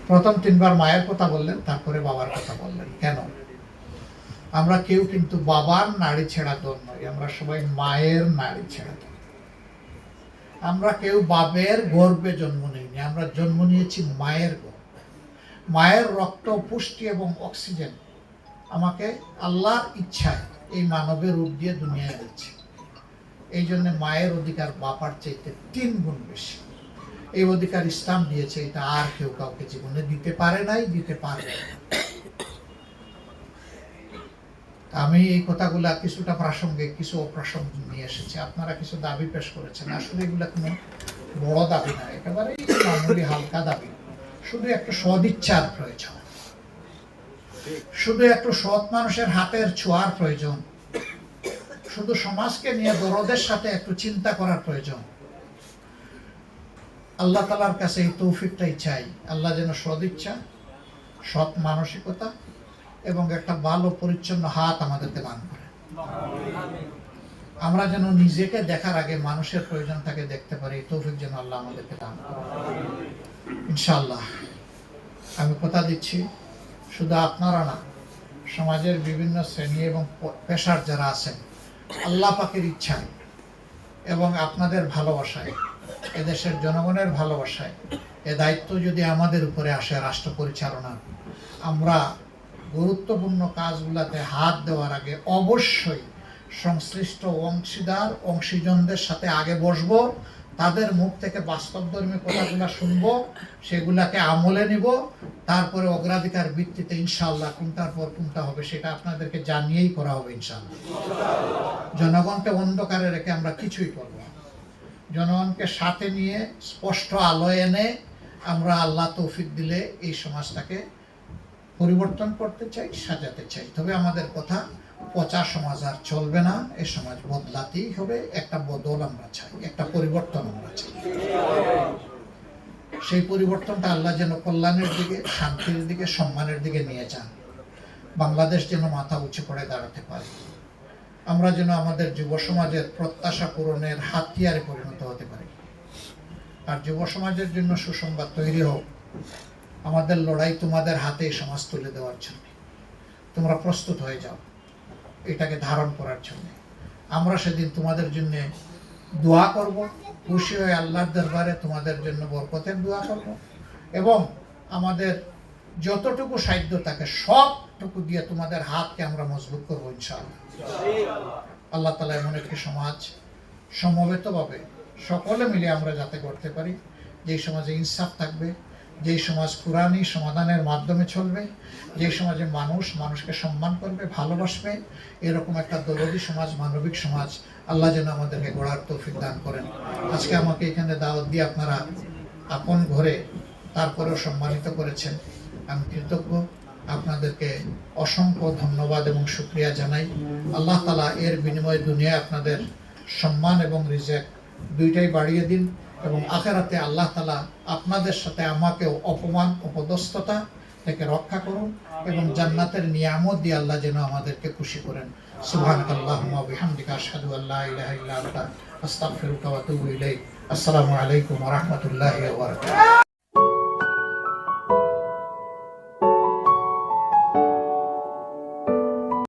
প্রথম 3 বার মায়ের কথা বললেন, তারপরে বাবার কথা বললেন। কেন? আমরা কেউ কিন্তু বাবার নাড়ি ছেঁড়া দল নই, আমরা সবাই মায়ের নাড়ি ছেঁড়া দল। আমরা কেউ বাবের গর্ভে জন্ম নিইনি, আমরা জন্ম নিয়েছি মায়ের গর্ভে। মায়ের রক্ত, পুষ্টি এবং অক্সিজেন আমাকে আল্লাহর ইচ্ছায় এই মানবের রূপ দিয়ে দুনিয়ায় দিচ্ছে। এই জন্য মায়ের অধিকার বাবার চাইতে 3 গুণ বেশি। এই অধিকার ইসলাম দিয়েছে, এটা আর কেউ কাউকে জীবনে দিতে পারে নাই, দিতে পারবে। আমি এই কথাগুলা কিছুটা প্রাসঙ্গিক, কিছু অপ্রাসঙ্গিক নিয়ে এসেছি। আপনারা কিছু দাবি পেশ করেছেন, আসলে এগুলা কোনো বড় দাবি না, একেবারে মামুলি হালকা দাবি। শুধু একটু সদিচ্ছার প্রয়োজন, শুধু একটু সৎ মানুষের হাতের ছোঁয়ার প্রয়োজন, শুধু সমাজকে নিয়ে দরদের সাথে একটু চিন্তা করার প্রয়োজন। আল্লাহ তাআলার কাছে এই তৌফিকটাই চাই, আল্লাহ যেন সদিচ্ছা, সৎ মানসিকতা এবং একটা ভালো পরিচ্ছন্ন হাত আমাদেরকে দান করে। আমরা যেন নিজেকে দেখার আগে মানুষের প্রয়োজন থাকে দেখতে পারি, এই তৌফিক যেন আল্লাহ আমাদেরকে দান করে ইনশাআল্লাহ। আমি কথা দিচ্ছি, শুধু আপনারা না, সমাজের বিভিন্ন শ্রেণী এবং পেশার যারা আছেন, আল্লাহ পাকের ইচ্ছায় এবং আপনাদের ভালোবাসায়, এদেশের জনগণের ভালোবাসায় এ দায়িত্ব যদি আমাদের উপরে আসে রাষ্ট্র পরিচালনা, আমরা গুরুত্বপূর্ণ কাজগুলোতে হাত দেওয়ার আগে অবশ্যই সংশ্লিষ্ট অংশীজনদের সাথে আগে বসবো, তাদের মুখ থেকে বাস্তবধর্মী কথাগুলো শুনবো, সেগুলাকে আমলে নিব, তারপরে অগ্রাধিকার ভিত্তিতে ইনশাআল্লাহ কোনটার পর কোনটা হবে সেটা আপনাদেরকে জানিয়েই করা হবে ইনশাআল্লাহ। জনগণকে অন্ধকারে রেখে আমরা কিছুই করব না। জনগণকে সাথে নিয়ে স্পষ্ট আলোয় এনে আমরা আল্লাহ তৌফিক দিলে এই সমাজটাকে পরিবর্তন করতে চাই, সাজাতে চাই। তবে আমাদের কথা, পচা সমাজ আর চলবে না, এই সমাজ বদলাতেই হবে। একটা বদল আমরা চাই, একটা পরিবর্তন আমরা চাই। সেই পরিবর্তনটা আল্লাহ যেন কল্যাণের দিকে, শান্তির দিকে, সম্মানের দিকে নিয়ে যান। বাংলাদেশ যেন মাথা উঁচু করে দাঁড়াতে পারে। আমরা যেন আমাদের যুব সমাজের প্রত্যাশা পূরণের হাতিয়ারে পরিণত হতে পারি। আর যুব সমাজের জন্য সুসংবাদ তৈরি হোক, আমাদের লড়াই তোমাদের হাতে এই সমাজ তুলে দেওয়ার জন্য। তোমরা প্রস্তুত হয়ে যাও এটাকে ধারণ করার জন্য। আমরা সেদিন তোমাদের জন্য দোয়া করব, খুশি হয়ে আল্লাহর দরবারে তোমাদের জন্য বরকতের দোয়া করব, এবং আমাদের যতটুকু সাধ্য থাকে সবটুকু দিয়ে তোমাদের হাতকে আমরা মজবুত করবো ইনশাআল্লাহ। আল্লাহ তাআলা এমন একটি সমাজ সমবেতভাবে সকলে মিলে আমরা যাতে করতে পারি, যেই সমাজে ইনসাফ থাকবে, যেই সমাজ কুরআনী সমাধানের মাধ্যমে চলবে, যেই সমাজে মানুষ মানুষকে সম্মান করবে, ভালোবাসবে, এরকম একটা দরদি সমাজ, মানবিক সমাজ আল্লাহ যেন আমাদেরকে গড়ার তৌফিক দান করেন। আজকে আমাকে এখানে দাওয়াত দিয়ে আপনারা আপন ঘরে তারপরেও সম্মানিত করেছেন, আমি কৃতজ্ঞ। আপনাদেরকে অসংখ্য ধন্যবাদ এবং শুকরিয়া জানাই। আল্লাহ তাআলা এর বিনিময়ে দুনিয়ায় আপনাদের সম্মান এবং রিজেক দুইটাই বাড়িয়ে দিন, এবং আখিরাতে আল্লাহ তাআলা আপনাদের সাথে আমাকেও অপমান, অপদস্থতা থেকে রক্ষা করুন, এবং জান্নাতের নিয়ামত দিয়ে আল্লাহ যেন আমাদেরকে খুশি করেন। সুবহানাকাল্লাহুম্মা ওয়া বিহামদিকা আশহাদু আল্লা ইলাহা ইল্লা আনতা আস্তাগফিরুকা ওয়া আতুবু ইলাইক। আসসালামু আলাইকুম ওয়া রাহমাতুল্লাহি ওয়া বারাকাতুহু।